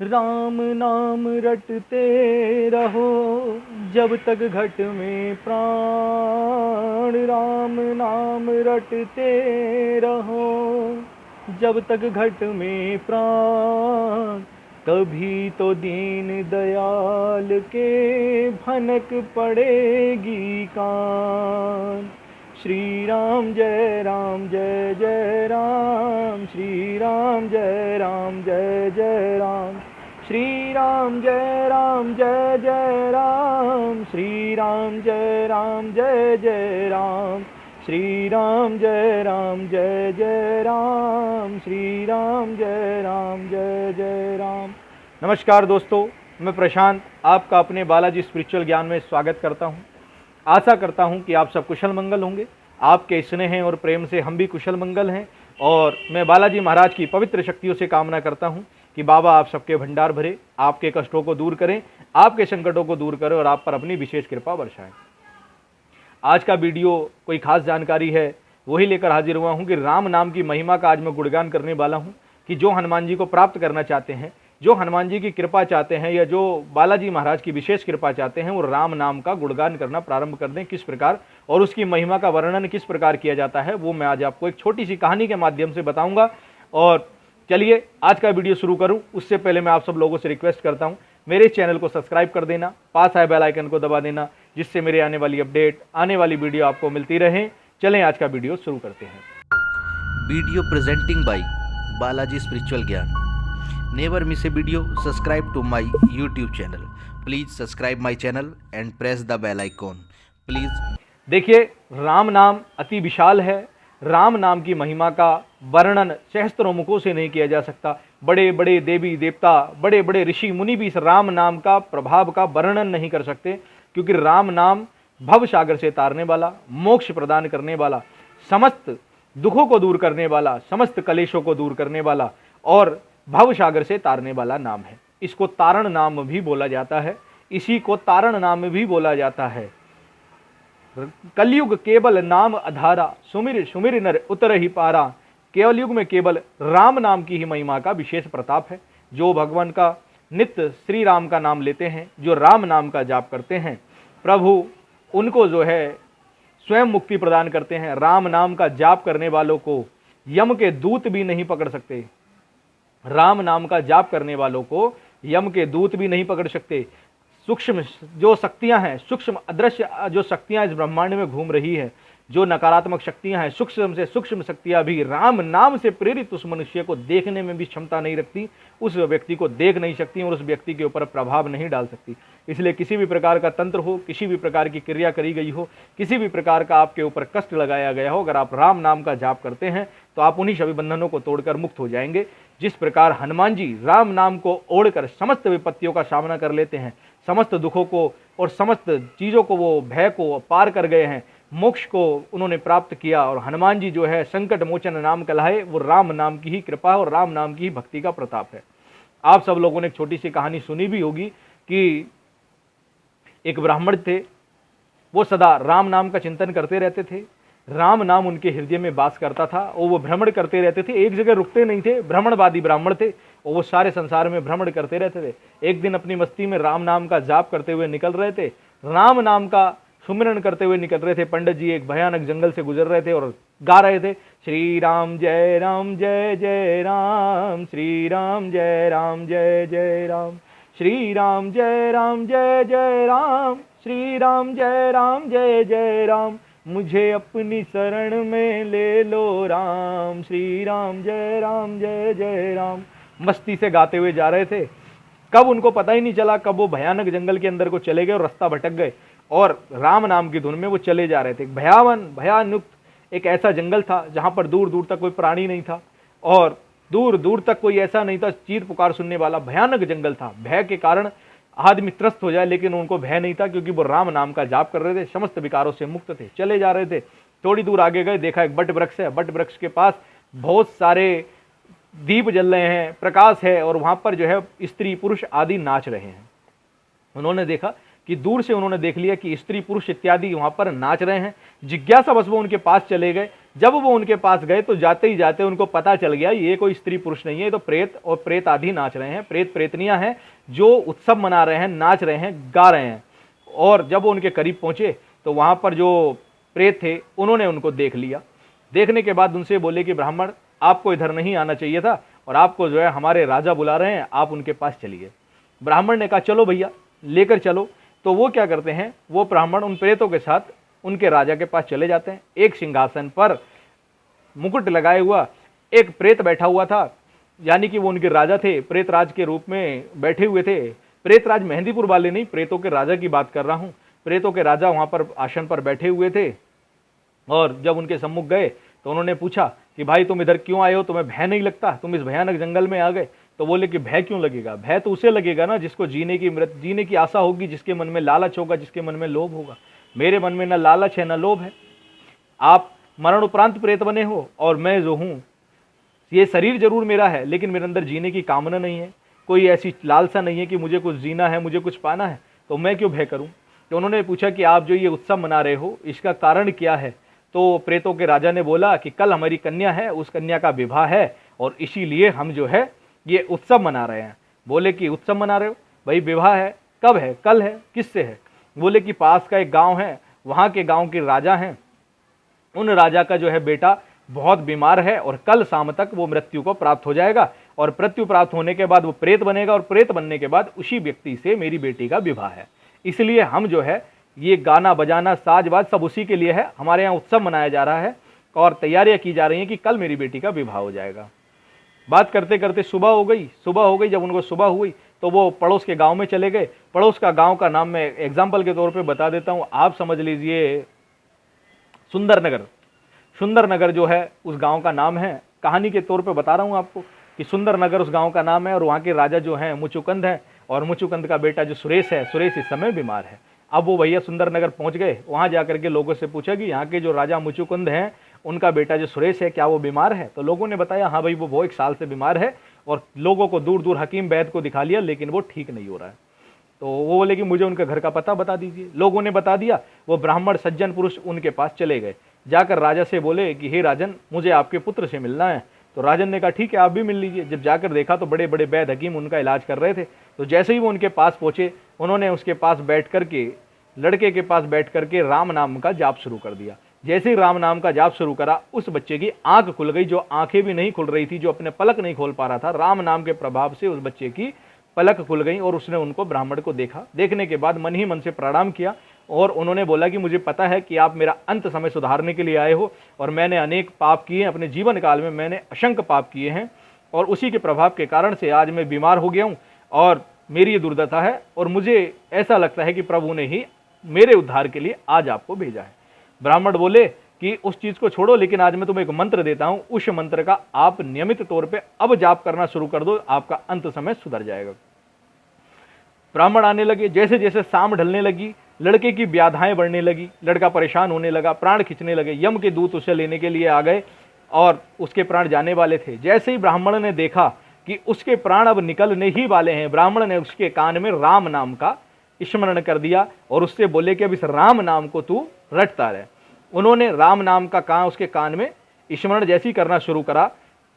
राम नाम रटते रहो जब तक घट में प्राण, राम नाम रटते रहो जब तक घट में प्राण, तभी तो दीन दयाल के भनक पड़ेगी कान। श्री राम जय राम जय जय राम, श्री राम जय राम जय जय राम, श्री राम जय राम जय जय राम, श्री राम जय राम जय जय राम, श्री राम जय राम जय जय राम, श्री राम जय राम जय जय राम। नमस्कार दोस्तों, मैं प्रशांत आपका अपने बालाजी स्पिरिचुअल ज्ञान में स्वागत करता हूं। आशा करता हूं कि आप सब कुशल मंगल होंगे। आपके स्नेह और प्रेम से हम भी कुशल मंगल हैं और मैं बालाजी महाराज की पवित्र शक्तियों से कामना करता हूं कि बाबा आप सबके भंडार भरे, आपके कष्टों को दूर करें, आपके संकटों को दूर करें और आप पर अपनी विशेष कृपा बरसाएं। आज का वीडियो कोई खास जानकारी है वही लेकर हाजिर हुआ हूं कि राम नाम की महिमा का आज मैं गुणगान करने वाला हूं कि जो हनुमान जी को प्राप्त करना चाहते हैं, जो हनुमान जी की कृपा चाहते हैं या जो बालाजी महाराज की विशेष कृपा चाहते हैं, वो राम नाम का गुणगान करना प्रारंभ कर दें। किस प्रकार और उसकी महिमा का वर्णन किस प्रकार किया जाता है वो मैं आज आपको एक छोटी सी कहानी के माध्यम से बताऊंगा। और चलिए आज का वीडियो शुरू करूं उससे पहले मैं आप सब लोगों से रिक्वेस्ट करता हूं मेरे चैनल को सब्सक्राइब कर देना, पास आए बेल आइकन को दबा देना, जिससे मेरे आने वाली अपडेट, आने वाली वीडियो आपको मिलती रहे। चलें आज का वीडियो शुरू करते हैं। Video presenting by Balaji spiritual ज्ञान। Never miss a video. Subscribe to my YouTube channel. Please subscribe my channel and press the bell icon. Please. देखिए, राम नाम अति विशाल है। राम नाम की महिमा का वर्णन सहस्त्रों मुखों से नहीं किया जा सकता। बड़े बड़े देवी देवता, बड़े बड़े ऋषि मुनि भी इस राम नाम का प्रभाव का वर्णन नहीं कर सकते, क्योंकि राम नाम भव सागर से तारने वाला, मोक्ष प्रदान करने वाला, समस्त दुखों को दूर करने वाला, समस्त कलेशों को दूर करने वाला और भव सागर से तारने वाला नाम है। इसको तारण नाम भी बोला जाता है, इसी को तारण नाम भी बोला जाता है। कलयुग केवल नाम आधारा, सुमिर सुमिर नर उतर ही पारा। केवल युग में केवल राम नाम की ही महिमा का विशेष प्रताप है। जो भगवान का नित्य श्री राम का नाम लेते हैं, जो राम नाम का जाप करते हैं, प्रभु उनको जो है स्वयं मुक्ति प्रदान करते हैं। राम नाम का जाप करने वालों को यम के दूत भी नहीं पकड़ सकते। राम नाम का जाप करने वालों को यम के दूत भी नहीं पकड़ सकते। सूक्ष्म जो शक्तियां हैं, सूक्ष्म अदृश्य जो शक्तियां इस ब्रह्मांड में घूम रही है, जो नकारात्मक शक्तियां हैं, सूक्ष्म से सूक्ष्म शक्तियां भी राम नाम से प्रेरित उस मनुष्य को देखने में भी क्षमता नहीं रखती, उस व्यक्ति को देख नहीं सकती और उस व्यक्ति के ऊपर प्रभाव नहीं डाल सकती। इसलिए किसी भी प्रकार का तंत्र हो, किसी भी प्रकार की क्रिया करी गई हो, किसी भी प्रकार का आपके ऊपर कष्ट लगाया गया हो, अगर आप राम नाम का जाप करते हैं तो आप उन्हीं सभी बंधनों को तोड़कर मुक्त हो जाएंगे। जिस प्रकार हनुमान जी राम नाम को ओढ़कर समस्त विपत्तियों का सामना कर लेते हैं, समस्त दुखों को और समस्त चीज़ों को, वो भय को पार कर गए हैं, मोक्ष को उन्होंने प्राप्त किया और हनुमान जी जो है संकट मोचन नाम कहलाए, वो राम नाम की ही कृपा और राम नाम की ही भक्ति का प्रताप है। आप सब लोगों ने एक छोटी सी कहानी सुनी भी होगी कि एक ब्राह्मण थे, वो सदा राम नाम का चिंतन करते रहते थे। राम नाम उनके हृदय में वास करता था और वो भ्रमण करते रहते थे, एक जगह रुकते नहीं थे। भ्रमणवादी ब्राह्मण थे और वो सारे संसार में भ्रमण करते रहते थे। एक दिन अपनी मस्ती में राम नाम का जाप करते हुए निकल रहे थे, राम नाम का सुमिरन करते हुए निकल रहे थे। पंडित जी एक भयानक जंगल से गुजर रहे थे और गा रहे थे, श्री राम जय जय राम, श्री राम जय जय राम, श्री राम जय जय राम, श्री राम जय जय राम, मुझे अपनी शरण में ले लो राम, श्री राम जय जय राम। मस्ती से गाते हुए जा रहे थे। कब उनको पता ही नहीं चला, कब वो भयानक जंगल के अंदर को चले गए और रास्ता भटक गए और राम नाम की धुन में वो चले जा रहे थे। भयानुक्त एक ऐसा जंगल था जहां पर दूर दूर तक कोई प्राणी नहीं था और दूर दूर तक कोई ऐसा नहीं था चीर पुकार सुनने वाला। भयानक जंगल था। भय के कारण आदमी त्रस्त हो जाए, लेकिन उनको भय नहीं था क्योंकि वो राम नाम का जाप कर रहे थे, समस्त विकारों से मुक्त थे, चले जा रहे थे। थोड़ी दूर आगे गए, देखा एक बट वृक्ष है। बट वृक्ष के पास बहुत सारे दीप जल रहे हैं, प्रकाश है और वहां पर जो है स्त्री पुरुष आदि नाच रहे हैं। उन्होंने देखा कि दूर से उन्होंने देख लिया कि स्त्री पुरुष इत्यादि वहां पर नाच रहे हैं। जिज्ञासावश वो उनके पास चले गए। जब वो उनके पास गए तो जाते ही जाते उनको पता चल गया ये कोई स्त्री पुरुष नहीं है, ये तो प्रेत और प्रेत आदि नाच रहे हैं, प्रेत प्रेतनियां हैं जो उत्सव मना रहे हैं, नाच रहे हैं, गा रहे हैं। और जब वो उनके करीब पहुंचे तो वहां पर जो प्रेत थे उन्होंने उनको देख लिया। देखने के बाद उनसे बोले कि ब्राह्मण, आपको इधर नहीं आना चाहिए था और आपको जो है हमारे राजा बुला रहे हैं, आप उनके पास चलिए। ब्राह्मण ने कहा चलो भैया लेकर चलो। तो वो क्या करते हैं, वो ब्राह्मण उन प्रेतों के साथ उनके राजा के पास चले जाते हैं। एक सिंहासन पर मुकुट लगाए हुआ एक प्रेत बैठा हुआ था, यानी कि वो उनके राजा थे, प्रेतराज के रूप में बैठे हुए थे। प्रेतराज मेहंदीपुर वाले नहीं, प्रेतों के राजा की बात कर रहा हूँ। प्रेतों के राजा वहां पर आसन पर बैठे हुए थे और जब उनके सम्मुख गए तो उन्होंने पूछा कि भाई तुम इधर क्यों आए हो, तुम्हें भय नहीं लगता, तुम इस भयानक जंगल में आ गए। तो बोले कि भय क्यों लगेगा, भय तो उसे लगेगा ना जिसको जीने की आशा होगी, जिसके मन में लालच होगा, जिसके मन में लोभ होगा। मेरे मन में न लालच है न लोभ है। आप मरण उपरांत प्रेत बने हो और मैं जो हूँ, ये शरीर जरूर मेरा है लेकिन मेरे अंदर जीने की कामना नहीं है, कोई ऐसी लालसा नहीं है कि मुझे कुछ जीना है, मुझे कुछ पाना है, तो मैं क्यों भय करूं। तो उन्होंने पूछा कि आप जो ये उत्सव मना रहे हो इसका कारण क्या है। तो प्रेतों के राजा ने बोला कि कल हमारी कन्या है, उस कन्या का विवाह है और इसीलिए हम जो है ये उत्सव मना रहे हैं। बोले कि उत्सव मना रहे हो, भाई विवाह है, कब है, कल है, किससे है। बोले कि पास का एक गांव है, वहां के गांव के राजा हैं, उन राजा का जो है बेटा बहुत बीमार है और कल शाम तक वो मृत्यु को प्राप्त हो जाएगा और मृत्यु प्राप्त होने के बाद वो प्रेत बनेगा और प्रेत बनने के बाद उसी व्यक्ति से मेरी बेटी का विवाह है। इसलिए हम जो है ये गाना बजाना साजबाज सब उसी के लिए है, हमारे यहाँ उत्सव मनाया जा रहा है और तैयारियां की जा रही हैं कि कल मेरी बेटी का विवाह हो जाएगा। बात करते करते सुबह हो गई। जब उनको सुबह हुई तो वो पड़ोस के गांव में चले गए। पड़ोस का गांव का नाम मैं एग्जाम्पल के तौर पे बता देता हूँ, आप समझ लीजिए सुंदरनगर जो है उस गांव का नाम है। कहानी के तौर पे बता रहा हूँ आपको कि सुंदरनगर उस गांव का नाम है और वहाँ के राजा जो हैं मुचुकुंद हैं और मुचुकुंद का बेटा जो सुरेश है, सुरेश इस समय बीमार है। अब वो भैया सुंदरनगर पहुँच गए, वहाँ जाकर के लोगों से पूछा कि यहाँ के जो राजा मुचुकुंद हैं उनका बेटा जो सुरेश है क्या वो बीमार है। तो लोगों ने बताया हाँ भाई वो 1 साल से बीमार है और लोगों को दूर दूर हकीम वैद्य को दिखा लिया लेकिन वो ठीक नहीं हो रहा है। तो वो बोले कि मुझे उनके घर का पता बता दीजिए। लोगों ने बता दिया। वो ब्राह्मण सज्जन पुरुष उनके पास चले गए। जाकर राजा से बोले कि हे राजन, मुझे आपके पुत्र से मिलना है। तो राजन ने कहा ठीक है आप भी मिल लीजिए। जब जाकर देखा तो बड़े बड़े वैद्य हकीम उनका इलाज कर रहे थे। तो जैसे ही वो उनके पास पहुंचे उन्होंने उसके पास बैठ करके, लड़के के पास बैठ करके राम नाम का जाप शुरू कर दिया। जैसे ही राम नाम का जाप शुरू करा उस बच्चे की आंख खुल गई, जो आंखें भी नहीं खुल रही थी, जो अपने पलक नहीं खोल पा रहा था। राम नाम के प्रभाव से उस बच्चे की पलक खुल गई और उसने उनको ब्राह्मण को देखा। देखने के बाद मन ही मन से प्रणाम किया और उन्होंने बोला कि मुझे पता है कि आप मेरा अंत समय सुधारने के लिए आए हो और मैंने अनेक पाप किए हैं अपने जीवन काल में, मैंने असंख्य पाप किए हैं और उसी के प्रभाव के कारण से आज मैं बीमार हो गया हूँ और मेरी ये दुर्दशा है और मुझे ऐसा लगता है कि प्रभु ने ही मेरे उद्धार के लिए आज आपको भेजा है। ब्राह्मण बोले कि उस चीज को छोड़ो, लेकिन आज मैं तुम्हें एक मंत्र देता हूं, उस मंत्र का आप नियमित तौर पे अब जाप करना शुरू कर दो, आपका अंत समय सुधर जाएगा। ब्राह्मण आने लगे। जैसे जैसे शाम ढलने लगी लड़के की व्याधाएं बढ़ने लगी, लड़का परेशान होने लगा, प्राण खींचने लगे। यम के दूत उसे लेने के लिए आ गए और उसके प्राण जाने वाले थे। जैसे ही ब्राह्मण ने देखा कि उसके प्राण अब निकलने ही वाले हैं, ब्राह्मण ने उसके कान में राम नाम का स्मरण कर दिया और उससे बोले कि अब इस राम नाम को तू रटता रहे। उन्होंने राम नाम का उसके कान में स्मरण जैसे ही करना शुरू करा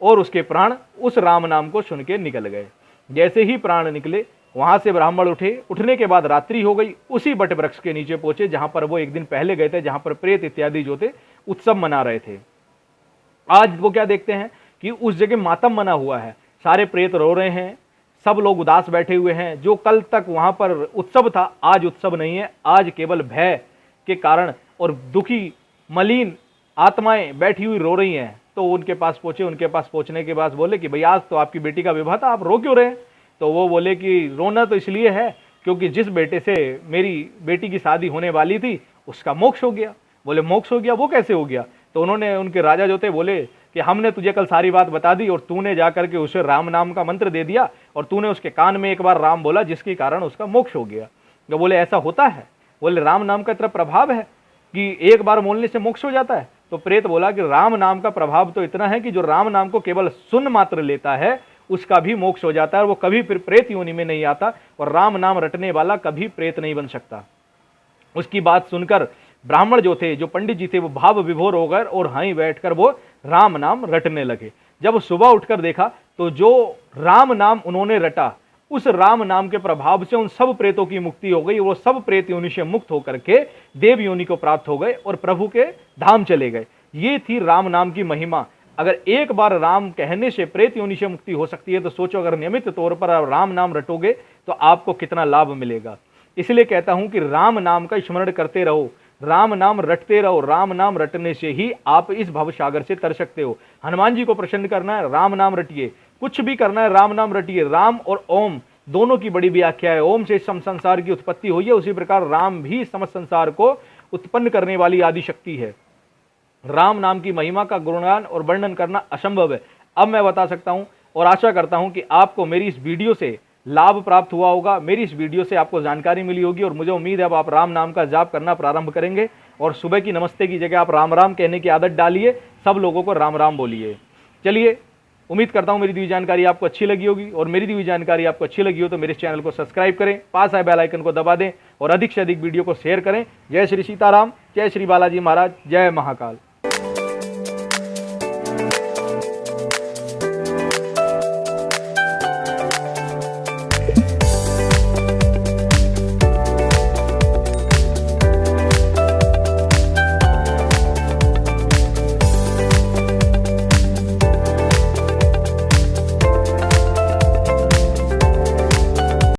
और उसके प्राण उस राम नाम को सुन के निकल गए। जैसे ही प्राण निकले वहां से ब्राह्मण उठे। उठने के बाद रात्रि हो गई। उसी बट वृक्ष के नीचे पहुंचे जहां पर वो एक दिन पहले गए थे, जहां पर प्रेत इत्यादि जो थे उत्सव मना रहे थे। आज वो क्या देखते हैं कि उस जगह मातम मना हुआ है, सारे प्रेत रो रहे हैं, सब लोग उदास बैठे हुए हैं। जो कल तक वहां पर उत्सव था आज उत्सव नहीं है, आज केवल भय के कारण और दुखी मलिन आत्माएं बैठी हुई रो रही हैं। तो उनके पास पहुंचे। उनके पास पहुंचने के बाद बोले कि भाई आज तो आपकी बेटी का विवाह था, आप रो क्यों रहे हैं। तो वो बोले कि रोना तो इसलिए है क्योंकि जिस बेटे से मेरी बेटी की शादी होने वाली थी उसका मोक्ष हो गया। बोले मोक्ष हो गया, वो कैसे हो गया। तो उन्होंने, उनके राजा जो थे, बोले कि हमने तुझे कल सारी बात बता दी और तूने जाकर के उसे राम नाम का मंत्र दे दिया और तूने उसके कान में एक बार राम बोला जिसके कारण उसका मोक्ष हो गया। तो बोले ऐसा होता है। बोले राम नाम का इतना प्रभाव है कि एक बार बोलने से मोक्ष हो जाता है। तो प्रेत बोला कि राम नाम का प्रभाव तो इतना है कि जो राम नाम को केवल सुन मात्र लेता है उसका भी मोक्ष हो जाता है और वो कभी फिर प्रेत योनि में नहीं आता, और राम नाम रटने वाला कभी प्रेत नहीं बन सकता। उसकी बात सुनकर ब्राह्मण जो थे, जो पंडित जी थे, वो भाव विभोर हो गए और वहीं बैठकर वो राम नाम रटने लगे। जब सुबह उठकर देखा तो जो राम नाम उन्होंने रटा, उस राम नाम के प्रभाव से उन सब प्रेतों की मुक्ति हो गई। वो सब प्रेत योनि से मुक्त होकर के देव योनि को प्राप्त हो गए और प्रभु के धाम चले गए। ये थी राम नाम की महिमा। अगर एक बार राम कहने से प्रेत योनि से मुक्ति हो सकती है, तो सोचो अगर नियमित तौर पर आप राम नाम रटोगे तो आपको कितना लाभ मिलेगा। इसलिए कहता हूं कि राम नाम का स्मरण करते रहो, राम नाम रटते रहो। राम नाम रटने से ही आप इस भवसागर से तर सकते हो। हनुमान जी को प्रसन्न करना है, राम नाम रटिए। कुछ भी करना है, राम नाम रटिए। राम और ओम दोनों की बड़ी व्याख्या है। ओम से संसार की उत्पत्ति हुई है, उसी प्रकार राम भी समस्त संसार को उत्पन्न करने वाली आदि शक्ति है। राम नाम की महिमा का गुणगान और वर्णन करना असंभव है। अब मैं बता सकता हूं और आशा करता हूं कि आपको मेरी इस वीडियो से लाभ प्राप्त हुआ होगा, मेरी इस वीडियो से आपको जानकारी मिली होगी, और मुझे उम्मीद है अब आप राम नाम का जाप करना प्रारंभ करेंगे और सुबह की नमस्ते की जगह आप राम राम कहने की आदत डालिए। सब लोगों को राम राम बोलिए। चलिए, उम्मीद करता हूं मेरी दी हुई जानकारी आपको अच्छी लगी होगी, और मेरी दी हुई जानकारी आपको अच्छी लगी हो तो मेरे चैनल को सब्सक्राइब करें, पास आए बेल आइकन को दबा दें और अधिक से अधिक वीडियो को शेयर करें। जय श्री सीताराम, जय श्री बालाजी महाराज, जय महाकाल।